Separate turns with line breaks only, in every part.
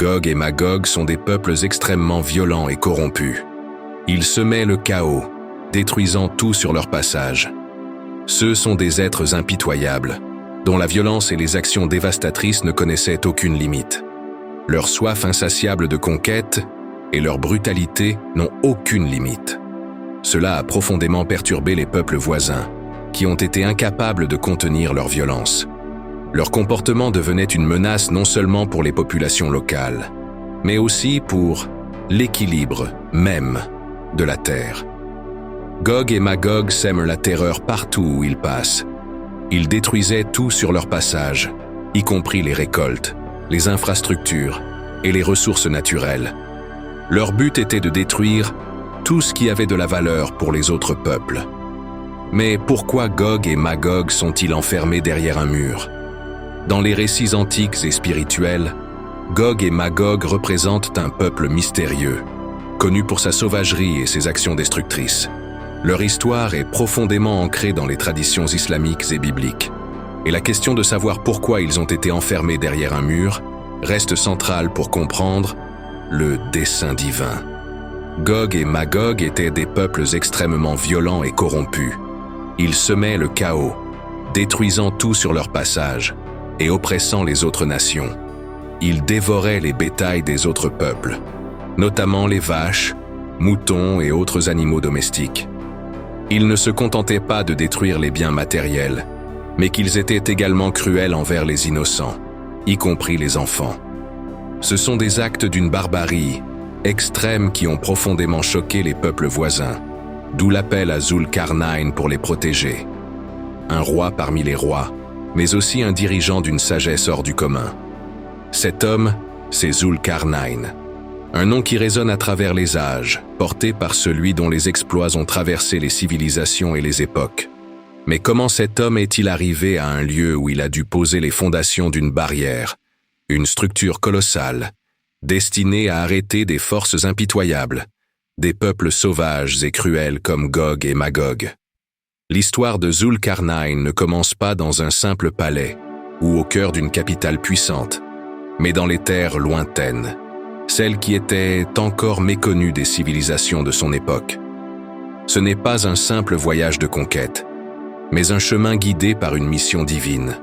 Gog et Magog sont des peuples extrêmement violents et corrompus. Ils semaient le chaos, détruisant tout sur leur passage. Ceux sont des êtres impitoyables, dont la violence et les actions dévastatrices ne connaissaient aucune limite. Leur soif insatiable de conquête et leur brutalité n'ont aucune limite. Cela a profondément perturbé les peuples voisins, qui ont été incapables de contenir leur violence. Leur comportement devenait une menace non seulement pour les populations locales, mais aussi pour l'équilibre même de la terre. Gog et Magog sèment la terreur partout où ils passent. Ils détruisaient tout sur leur passage, y compris les récoltes, les infrastructures et les ressources naturelles. Leur but était de détruire tout ce qui avait de la valeur pour les autres peuples. Mais pourquoi Gog et Magog sont-ils enfermés derrière un mur? Dans les récits antiques et spirituels, Gog et Magog représentent un peuple mystérieux, connu pour sa sauvagerie et ses actions destructrices. Leur histoire est profondément ancrée dans les traditions islamiques et bibliques, et la question de savoir pourquoi ils ont été enfermés derrière un mur reste centrale pour comprendre le dessein divin. Gog et Magog étaient des peuples extrêmement violents et corrompus. Ils semaient le chaos, détruisant tout sur leur passage et oppressant les autres nations. Ils dévoraient les bétails des autres peuples, notamment les vaches, moutons et autres animaux domestiques. Ils ne se contentaient pas de détruire les biens matériels, mais qu'ils étaient également cruels envers les innocents, y compris les enfants. Ce sont des actes d'une barbarie extrême qui ont profondément choqué les peuples voisins, d'où l'appel à Zul-Qarnayn pour les protéger. Un roi parmi les rois, mais aussi un dirigeant d'une sagesse hors du commun. Cet homme, c'est Zul-Qarnayn, un nom qui résonne à travers les âges, porté par celui dont les exploits ont traversé les civilisations et les époques. Mais comment cet homme est-il arrivé à un lieu où il a dû poser les fondations d'une barrière, une structure colossale, destinée à arrêter des forces impitoyables, des peuples sauvages et cruels comme Gog et Magog? L'histoire de Zul-Qarnayn ne commence pas dans un simple palais ou au cœur d'une capitale puissante, mais dans les terres lointaines, celles qui étaient encore méconnues des civilisations de son époque. Ce n'est pas un simple voyage de conquête, mais un chemin guidé par une mission divine,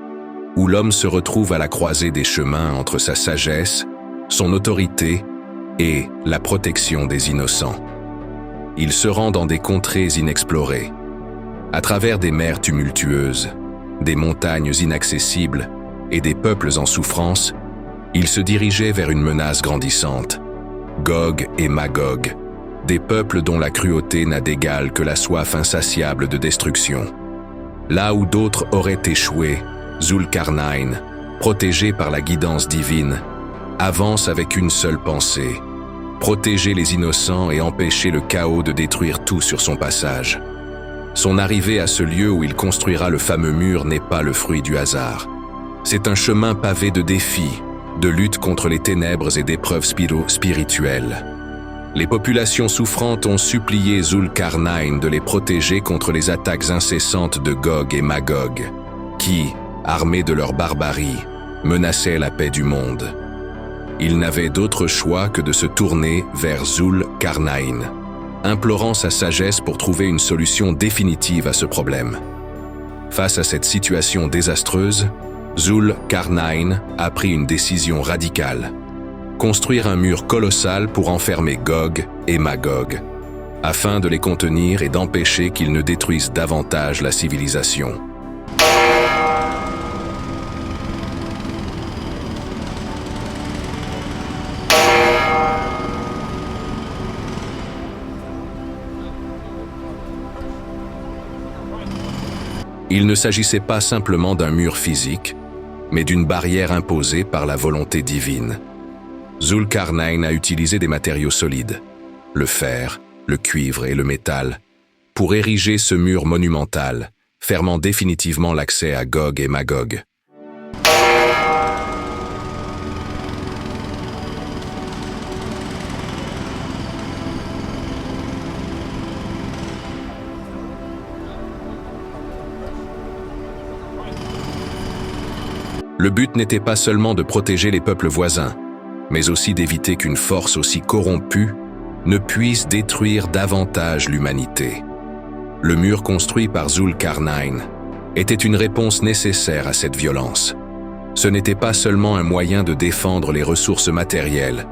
où l'homme se retrouve à la croisée des chemins entre sa sagesse, son autorité et la protection des innocents. Il se rend dans des contrées inexplorées, à travers des mers tumultueuses, des montagnes inaccessibles et des peuples en souffrance. Il se dirigeait vers une menace grandissante, Gog et Magog, des peuples dont la cruauté n'a d'égal que la soif insatiable de destruction. Là où d'autres auraient échoué, Zul-Qarnayn, protégé par la guidance divine, avance avec une seule pensée: protéger les innocents et empêcher le chaos de détruire tout sur son passage. Son arrivée à ce lieu où il construira le fameux mur n'est pas le fruit du hasard. C'est un chemin pavé de défis, de lutte contre les ténèbres et d'épreuves spirituelles. Les populations souffrantes ont supplié Zul-Qarnayn de les protéger contre les attaques incessantes de Gog et Magog, qui, armés de leur barbarie, menaçaient la paix du monde. Ils n'avaient d'autre choix que de se tourner vers Zul-Qarnayn, implorant sa sagesse pour trouver une solution définitive à ce problème. Face à cette situation désastreuse, Zul-Qarnayn a pris une décision radicale: construire un mur colossal pour enfermer Gog et Magog, afin de les contenir et d'empêcher qu'ils ne détruisent davantage la civilisation. Il ne s'agissait pas simplement d'un mur physique, mais d'une barrière imposée par la volonté divine. Zul-Qarnayn a utilisé des matériaux solides, le fer, le cuivre et le métal, pour ériger ce mur monumental, fermant définitivement l'accès à Gog et Magog. Le but n'était pas seulement de protéger les peuples voisins, mais aussi d'éviter qu'une force aussi corrompue ne puisse détruire davantage l'humanité. Le mur construit par Zulkarnain était une réponse nécessaire à cette violence. Ce n'était pas seulement un moyen de défendre les ressources matérielles,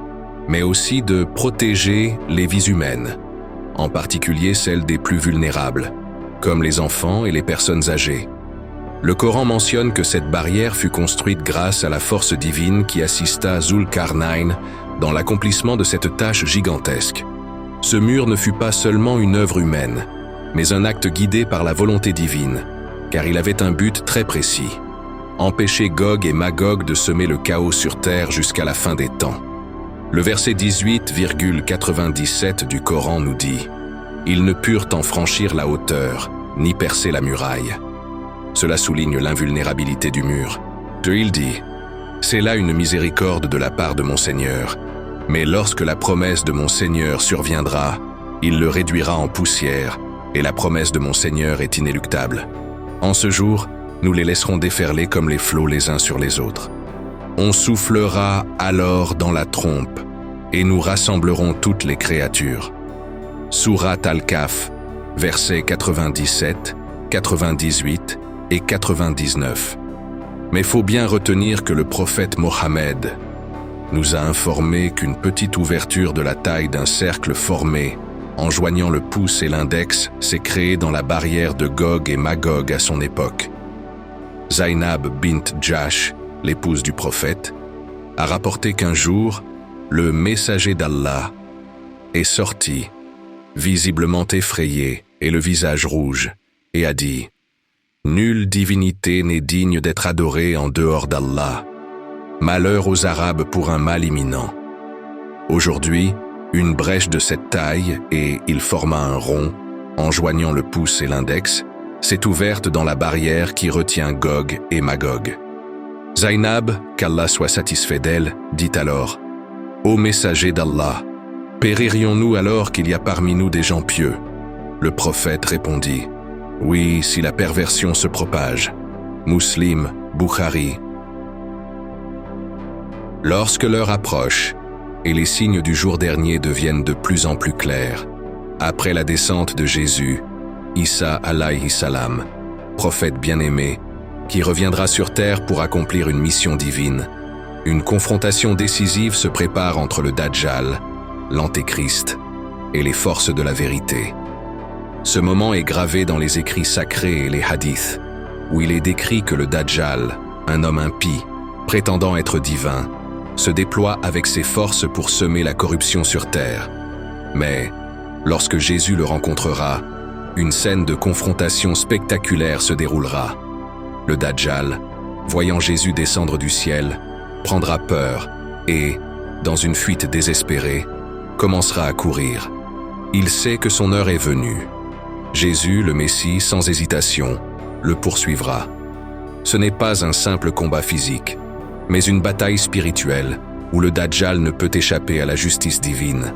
mais aussi de protéger les vies humaines, en particulier celles des plus vulnérables, comme les enfants et les personnes âgées. Le Coran mentionne que cette barrière fut construite grâce à la force divine qui assista Zulkarnain dans l'accomplissement de cette tâche gigantesque. Ce mur ne fut pas seulement une œuvre humaine, mais un acte guidé par la volonté divine, car il avait un but très précis: empêcher Gog et Magog de semer le chaos sur terre jusqu'à la fin des temps. Le verset 18,97 du Coran nous dit « Ils ne purent en franchir la hauteur, ni percer la muraille ». Cela souligne l'invulnérabilité du mur. Il dit « C'est là une miséricorde de la part de mon Seigneur, mais lorsque la promesse de mon Seigneur surviendra, il le réduira en poussière, et la promesse de mon Seigneur est inéluctable. En ce jour, nous les laisserons déferler comme les flots les uns sur les autres. On soufflera alors dans la trompe, et nous rassemblerons toutes les créatures. » Sourate Al-Kahf, versets 97, 98 et 99. Mais faut bien retenir que le prophète Mohammed nous a informé qu'une petite ouverture de la taille d'un cercle formé en joignant le pouce et l'index s'est créée dans la barrière de Gog et Magog à son époque. Zainab bint Jahsh, l'épouse du prophète, a rapporté qu'un jour, le messager d'Allah est sorti, visiblement effrayé et le visage rouge, et a dit « Nulle divinité n'est digne d'être adorée en dehors d'Allah. Malheur aux Arabes pour un mal imminent. » Aujourd'hui, une brèche de cette taille, et il forma un rond, en joignant le pouce et l'index, s'est ouverte dans la barrière qui retient Gog et Magog. Zainab, qu'Allah soit satisfait d'elle, dit alors « Ô messager d'Allah, péririons-nous alors qu'il y a parmi nous des gens pieux ?» Le prophète répondit « Oui, si la perversion se propage. » Muslim, Bukhari. Lorsque l'heure approche, et les signes du jour dernier deviennent de plus en plus clairs, après la descente de Jésus, Isa alayhi salam, prophète bien-aimé, qui reviendra sur terre pour accomplir une mission divine, une confrontation décisive se prépare entre le Dajjal, l'Antéchrist, et les forces de la vérité. Ce moment est gravé dans les écrits sacrés et les hadiths, où il est décrit que le Dajjal, un homme impie, prétendant être divin, se déploie avec ses forces pour semer la corruption sur terre. Mais, lorsque Jésus le rencontrera, une scène de confrontation spectaculaire se déroulera. Le Dajjal, voyant Jésus descendre du ciel, prendra peur et, dans une fuite désespérée, commencera à courir. Il sait que son heure est venue. Jésus, le Messie, sans hésitation, le poursuivra. Ce n'est pas un simple combat physique, mais une bataille spirituelle où le Dajjal ne peut échapper à la justice divine.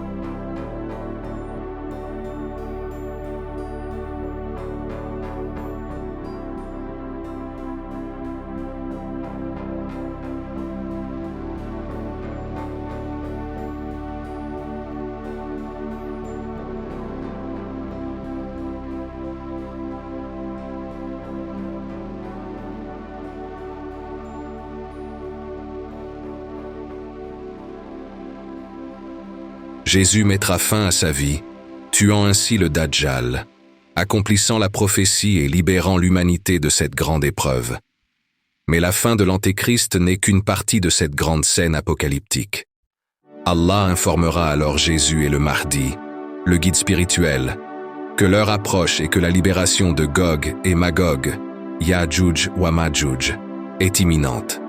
Jésus mettra fin à sa vie, tuant ainsi le Dajjal, accomplissant la prophétie et libérant l'humanité de cette grande épreuve. Mais la fin de l'Antéchrist n'est qu'une partie de cette grande scène apocalyptique. Allah informera alors Jésus et le Mahdi, le guide spirituel, que l'heure approche et que la libération de Gog et Magog, Ya'juj wa Ma'juj, est imminente.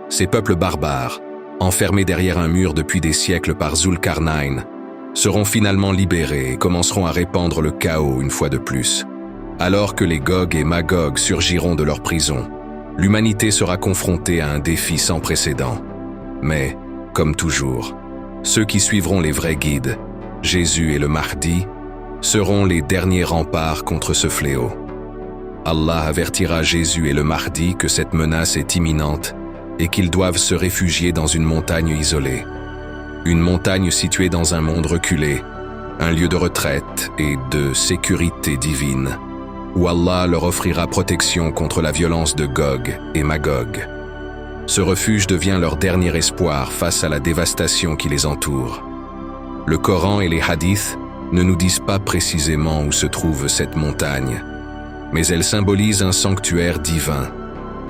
Ces peuples barbares, enfermés derrière un mur depuis des siècles par Zulkarnain, seront finalement libérés et commenceront à répandre le chaos une fois de plus. Alors que les Gog et Magog surgiront de leur prison, l'humanité sera confrontée à un défi sans précédent. Mais, comme toujours, ceux qui suivront les vrais guides, Jésus et le Mahdi, seront les derniers remparts contre ce fléau. Allah avertira Jésus et le Mahdi que cette menace est imminente et qu'ils doivent se réfugier dans une montagne isolée, une montagne située dans un monde reculé, un lieu de retraite et de sécurité divine, où Allah leur offrira protection contre la violence de Gog et Magog. Ce refuge devient leur dernier espoir face à la dévastation qui les entoure. Le Coran et les hadiths ne nous disent pas précisément où se trouve cette montagne, mais elle symbolise un sanctuaire divin,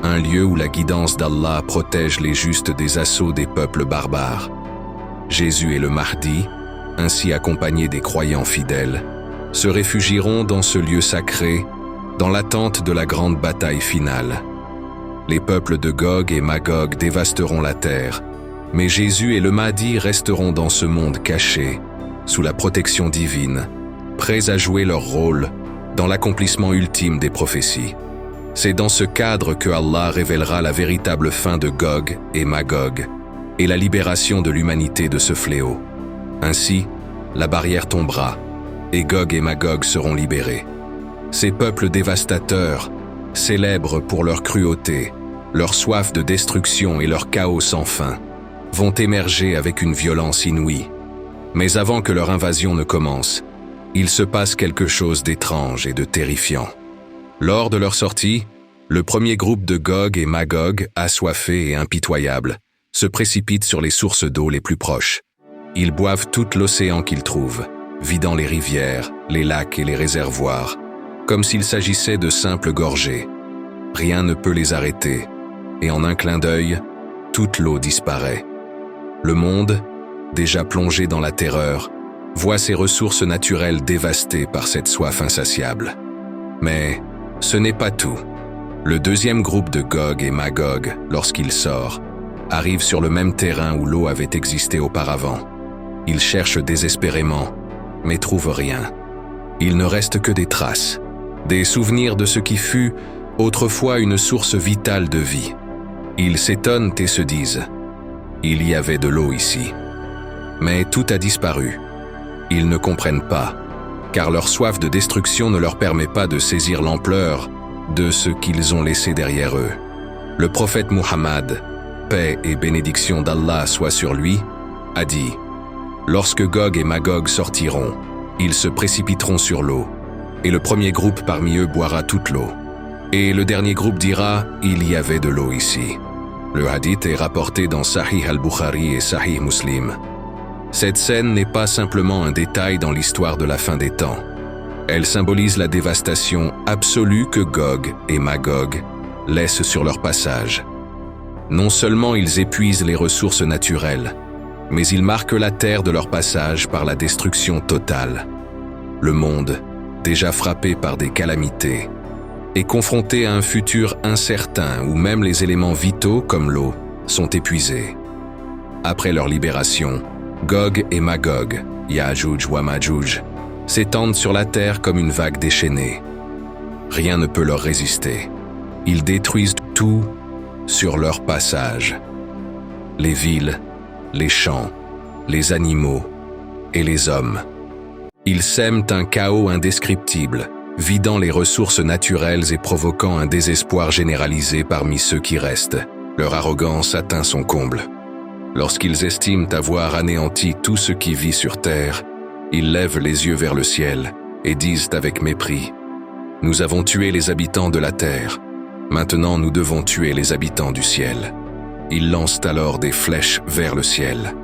un lieu où la guidance d'Allah protège les justes des assauts des peuples barbares. Jésus et le Mahdi, ainsi accompagnés des croyants fidèles, se réfugieront dans ce lieu sacré, dans l'attente de la grande bataille finale. Les peuples de Gog et Magog dévasteront la terre, mais Jésus et le Mahdi resteront dans ce monde caché, sous la protection divine, prêts à jouer leur rôle dans l'accomplissement ultime des prophéties. C'est dans ce cadre que Allah révélera la véritable fin de Gog et Magog et la libération de l'humanité de ce fléau. Ainsi, la barrière tombera et Gog et Magog seront libérés. Ces peuples dévastateurs, célèbres pour leur cruauté, leur soif de destruction et leur chaos sans fin, vont émerger avec une violence inouïe. Mais avant que leur invasion ne commence, il se passe quelque chose d'étrange et de terrifiant. Lors de leur sortie, le premier groupe de Gog et Magog, assoiffés et impitoyables, se précipite sur les sources d'eau les plus proches. Ils boivent tout l'océan qu'ils trouvent, vidant les rivières, les lacs et les réservoirs, comme s'il s'agissait de simples gorgées. Rien ne peut les arrêter, et en un clin d'œil, toute l'eau disparaît. Le monde, déjà plongé dans la terreur, voit ses ressources naturelles dévastées par cette soif insatiable. Mais ce n'est pas tout. Le deuxième groupe de Gog et Magog, lorsqu'il sort, arrive sur le même terrain où l'eau avait existé auparavant. Ils cherchent désespérément, mais trouvent rien. Il ne reste que des traces, des souvenirs de ce qui fut autrefois une source vitale de vie. Ils s'étonnent et se disent « Il y avait de l'eau ici ». Mais tout a disparu. Ils ne comprennent pas, car leur soif de destruction ne leur permet pas de saisir l'ampleur de ce qu'ils ont laissé derrière eux. Le prophète Muhammad, paix et bénédiction d'Allah soit sur lui, a dit « Lorsque Gog et Magog sortiront, ils se précipiteront sur l'eau, et le premier groupe parmi eux boira toute l'eau. Et le dernier groupe dira « Il y avait de l'eau ici ». Le hadith est rapporté dans Sahih al-Bukhari et Sahih Muslim. Cette scène n'est pas simplement un détail dans l'histoire de la fin des temps. Elle symbolise la dévastation absolue que Gog et Magog laissent sur leur passage. Non seulement ils épuisent les ressources naturelles, mais ils marquent la terre de leur passage par la destruction totale. Le monde, déjà frappé par des calamités, est confronté à un futur incertain où même les éléments vitaux comme l'eau sont épuisés. Après leur libération, Gog et Magog, Ya'juj wa Ma'juj, s'étendent sur la terre comme une vague déchaînée. Rien ne peut leur résister. Ils détruisent tout sur leur passage. Les villes, les champs, les animaux et les hommes. Ils sèment un chaos indescriptible, vidant les ressources naturelles et provoquant un désespoir généralisé parmi ceux qui restent. Leur arrogance atteint son comble. Lorsqu'ils estiment avoir anéanti tout ce qui vit sur terre, ils lèvent les yeux vers le ciel et disent avec mépris « Nous avons tué les habitants de la terre, maintenant nous devons tuer les habitants du ciel. » Ils lancent alors des flèches vers le ciel.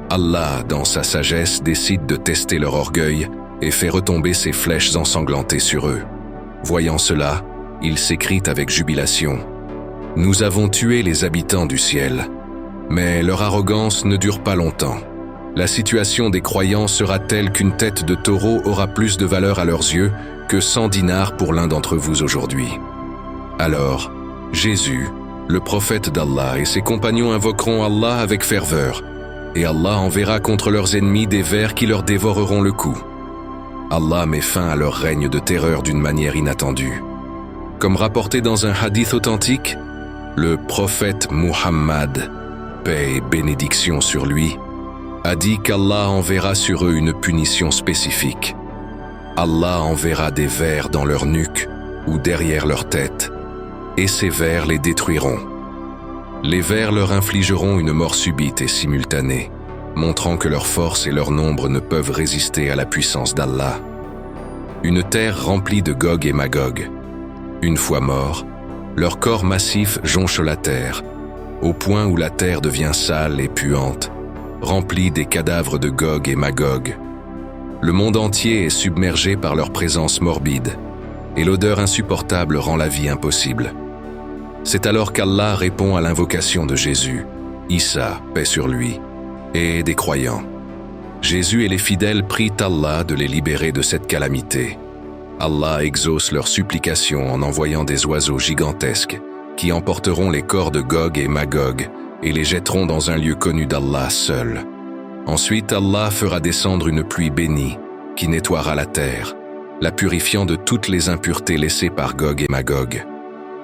Allah, dans sa sagesse, décide de tester leur orgueil et fait retomber ses flèches ensanglantées sur eux. Voyant cela, ils s'écrient avec jubilation « Nous avons tué les habitants du ciel. » Mais leur arrogance ne dure pas longtemps. La situation des croyants sera telle qu'une tête de taureau aura plus de valeur à leurs yeux que 100 dinars pour l'un d'entre vous aujourd'hui. Alors, Jésus, le prophète d'Allah et ses compagnons invoqueront Allah avec ferveur, et Allah enverra contre leurs ennemis des vers qui leur dévoreront le cou. Allah met fin à leur règne de terreur d'une manière inattendue. Comme rapporté dans un hadith authentique, le prophète Muhammad, paix et bénédiction sur lui, a dit qu'Allah enverra sur eux une punition spécifique. Allah enverra des vers dans leur nuque ou derrière leur tête, et ces vers les détruiront. Les vers leur infligeront une mort subite et simultanée. montrant que leur force et leur nombre ne peuvent résister à la puissance d'Allah. Une terre remplie de Gog et Magog. Une fois morts, leur corps massif jonche la terre, au point où la terre devient sale et puante, remplie des cadavres de Gog et Magog. Le monde entier est submergé par leur présence morbide, et l'odeur insupportable rend la vie impossible. C'est alors qu'Allah répond à l'invocation de Jésus, Issa, paix sur lui, et des croyants. Jésus et les fidèles prient Allah de les libérer de cette calamité. Allah exauce leurs supplications en envoyant des oiseaux gigantesques qui emporteront les corps de Gog et Magog et les jetteront dans un lieu connu d'Allah seul. Ensuite, Allah fera descendre une pluie bénie qui nettoiera la terre, la purifiant de toutes les impuretés laissées par Gog et Magog.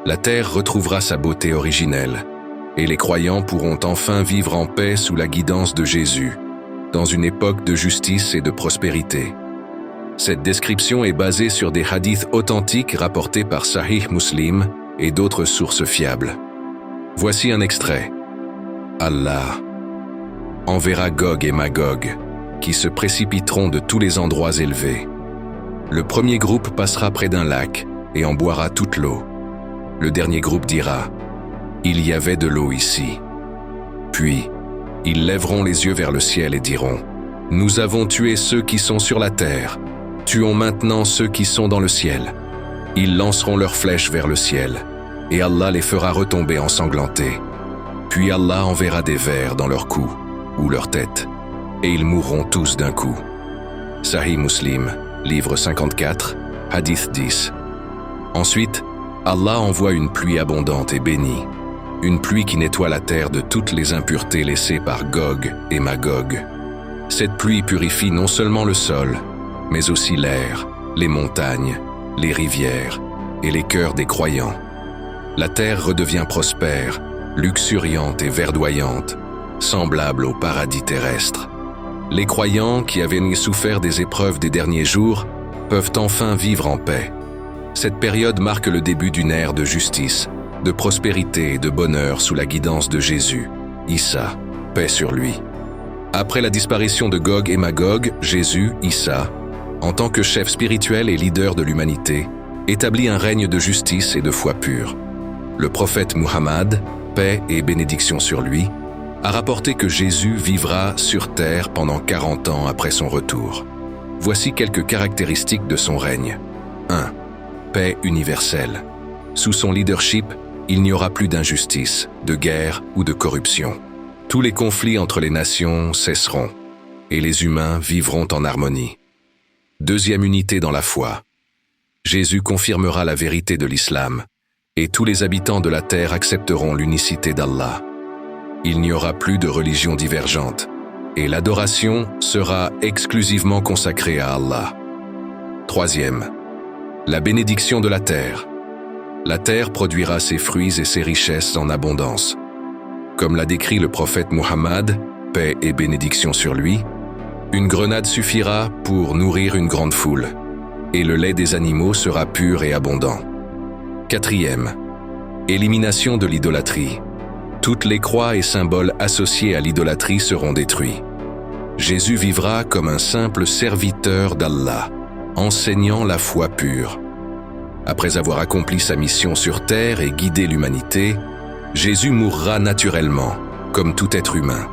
La terre retrouvera sa beauté originelle, et les croyants pourront enfin vivre en paix sous la guidance de Jésus, dans une époque de justice et de prospérité. Cette description est basée sur des hadiths authentiques rapportés par Sahih Muslim et d'autres sources fiables. Voici un extrait. Allah enverra Gog et Magog, qui se précipiteront de tous les endroits élevés. Le premier groupe passera près d'un lac et en boira toute l'eau. Le dernier groupe dira « Il y avait de l'eau ici ». Puis, ils lèveront les yeux vers le ciel et diront « Nous avons tué ceux qui sont sur la terre. Tuons maintenant ceux qui sont dans le ciel. » Ils lanceront leurs flèches vers le ciel, et Allah les fera retomber ensanglantés. Puis Allah enverra des vers dans leur cou ou leur tête, et ils mourront tous d'un coup. Sahih Muslim, livre 54, hadith 10. Ensuite, Allah envoie une pluie abondante et bénie, une pluie qui nettoie la terre de toutes les impuretés laissées par Gog et Magog. Cette pluie purifie non seulement le sol, mais aussi l'air, les montagnes, les rivières et les cœurs des croyants. La terre redevient prospère, luxuriante et verdoyante, semblable au paradis terrestre. Les croyants qui avaient souffert des épreuves des derniers jours peuvent enfin vivre en paix. Cette période marque le début d'une ère de justice, de prospérité et de bonheur sous la guidance de Jésus, Issa, paix sur lui. Après la disparition de Gog et Magog, Jésus, Issa, en tant que chef spirituel et leader de l'humanité, établit un règne de justice et de foi pure. Le prophète Muhammad, paix et bénédiction sur lui, a rapporté que Jésus vivra sur terre pendant 40 ans après son retour. Voici quelques caractéristiques de son règne. 1. Paix universelle. Sous son leadership, il n'y aura plus d'injustice, de guerre ou de corruption. Tous les conflits entre les nations cesseront, et les humains vivront en harmonie. Deuxième unité dans la foi. Jésus confirmera la vérité de l'islam, et tous les habitants de la terre accepteront l'unicité d'Allah. Il n'y aura plus de religion divergente, et l'adoration sera exclusivement consacrée à Allah. Troisième, la bénédiction de la terre. La terre produira ses fruits et ses richesses en abondance. Comme l'a décrit le prophète Muhammad, paix et bénédiction sur lui, une grenade suffira pour nourrir une grande foule, et le lait des animaux sera pur et abondant. Quatrième, élimination de l'idolâtrie. Toutes les croix et symboles associés à l'idolâtrie seront détruits. Jésus vivra comme un simple serviteur d'Allah, enseignant la foi pure. Après avoir accompli sa mission sur terre et guidé l'humanité, Jésus mourra naturellement, comme tout être humain.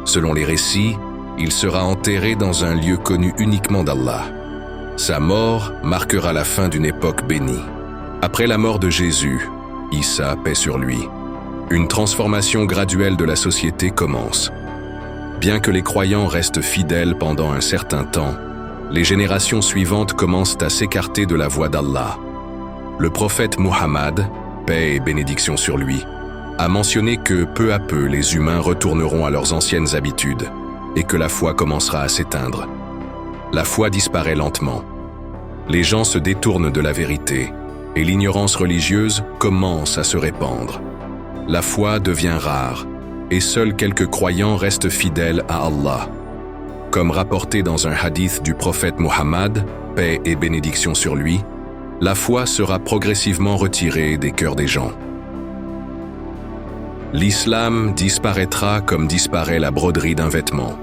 Selon les récits, il sera enterré dans un lieu connu uniquement d'Allah. Sa mort marquera la fin d'une époque bénie. Après la mort de Jésus, Issa, paix sur lui, une transformation graduelle de la société commence. Bien que les croyants restent fidèles pendant un certain temps, les générations suivantes commencent à s'écarter de la voie d'Allah. Le prophète Muhammad, paix et bénédiction sur lui, a mentionné que peu à peu les humains retourneront à leurs anciennes habitudes et que la foi commencera à s'éteindre. La foi disparaît lentement. Les gens se détournent de la vérité et l'ignorance religieuse commence à se répandre. La foi devient rare, et seuls quelques croyants restent fidèles à Allah. Comme rapporté dans un hadith du prophète Muhammad, paix et bénédiction sur lui, la foi sera progressivement retirée des cœurs des gens. L'islam disparaîtra comme disparaît la broderie d'un vêtement.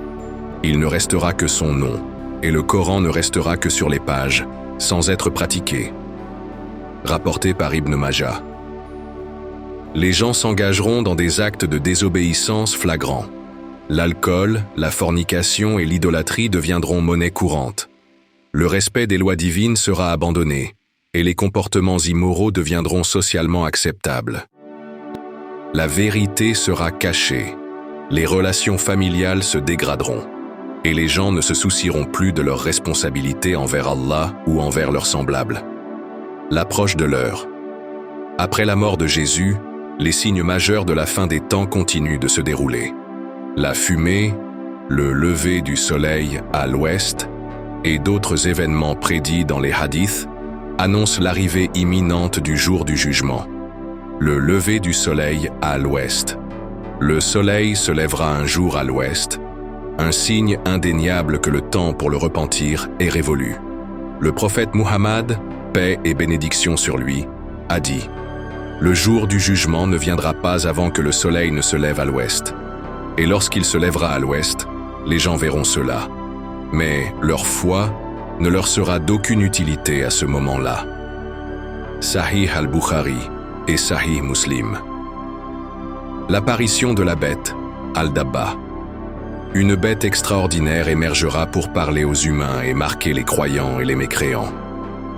Il ne restera que son nom, et le Coran ne restera que sur les pages, sans être pratiqué. Rapporté par Ibn Majah. Les gens s'engageront dans des actes de désobéissance flagrants. L'alcool, la fornication et l'idolâtrie deviendront monnaie courante. Le respect des lois divines sera abandonné, et les comportements immoraux deviendront socialement acceptables. La vérité sera cachée, les relations familiales se dégraderont, et les gens ne se soucieront plus de leurs responsabilités envers Allah ou envers leurs semblables. L'approche de l'heure. Après la mort de Jésus, les signes majeurs de la fin des temps continuent de se dérouler. La fumée, le lever du soleil à l'ouest et d'autres événements prédits dans les hadiths annoncent l'arrivée imminente du jour du jugement. Le lever du soleil à l'ouest. Le soleil se lèvera un jour à l'ouest, un signe indéniable que le temps pour le repentir est révolu. Le prophète Muhammad, paix et bénédiction sur lui, a dit « Le jour du jugement ne viendra pas avant que le soleil ne se lève à l'ouest. Et lorsqu'il se lèvera à l'ouest, les gens verront cela. Mais leur foi ne leur sera d'aucune utilité à ce moment-là. » Sahih al-Bukhari et Sahih Muslim. L'apparition de la bête, Al-Dabba. Une bête extraordinaire émergera pour parler aux humains et marquer les croyants et les mécréants.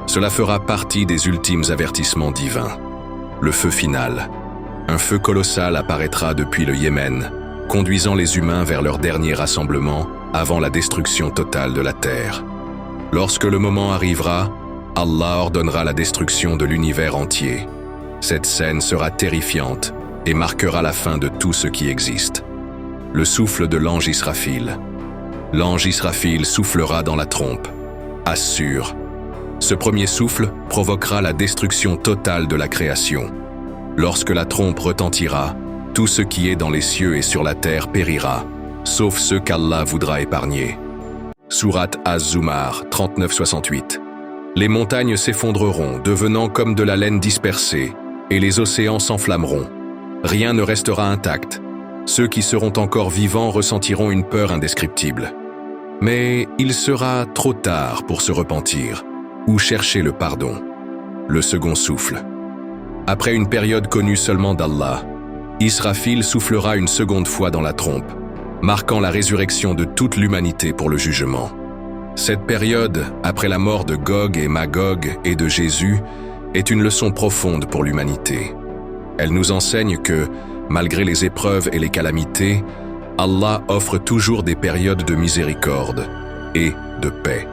Cela fera partie des ultimes avertissements divins. Le feu final. Un feu colossal apparaîtra depuis le Yémen, conduisant les humains vers leur dernier rassemblement avant la destruction totale de la terre. Lorsque le moment arrivera, Allah ordonnera la destruction de l'univers entier. Cette scène sera terrifiante et marquera la fin de tout ce qui existe. Le souffle de l'ange Israfil. L'ange Israfil soufflera dans la trompe. Assure. Ce premier souffle provoquera la destruction totale de la création. Lorsque la trompe retentira, tout ce qui est dans les cieux et sur la terre périra, sauf ceux qu'Allah voudra épargner. Sourate Az-Zumar 39-68. Les montagnes s'effondreront, devenant comme de la laine dispersée, et les océans s'enflammeront. Rien ne restera intact. Ceux qui seront encore vivants ressentiront une peur indescriptible. Mais il sera trop tard pour se repentir ou chercher le pardon. Le second souffle. Après une période connue seulement d'Allah, Israfil soufflera une seconde fois dans la trompe, marquant la résurrection de toute l'humanité pour le jugement. Cette période, après la mort de Gog et Magog et de Jésus, est une leçon profonde pour l'humanité. Elle nous enseigne que, malgré les épreuves et les calamités, Allah offre toujours des périodes de miséricorde et de paix.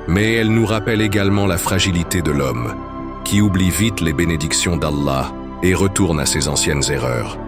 Mais elle nous rappelle également la fragilité de l'homme, qui oublie vite les bénédictions d'Allah et retourne à ses anciennes erreurs.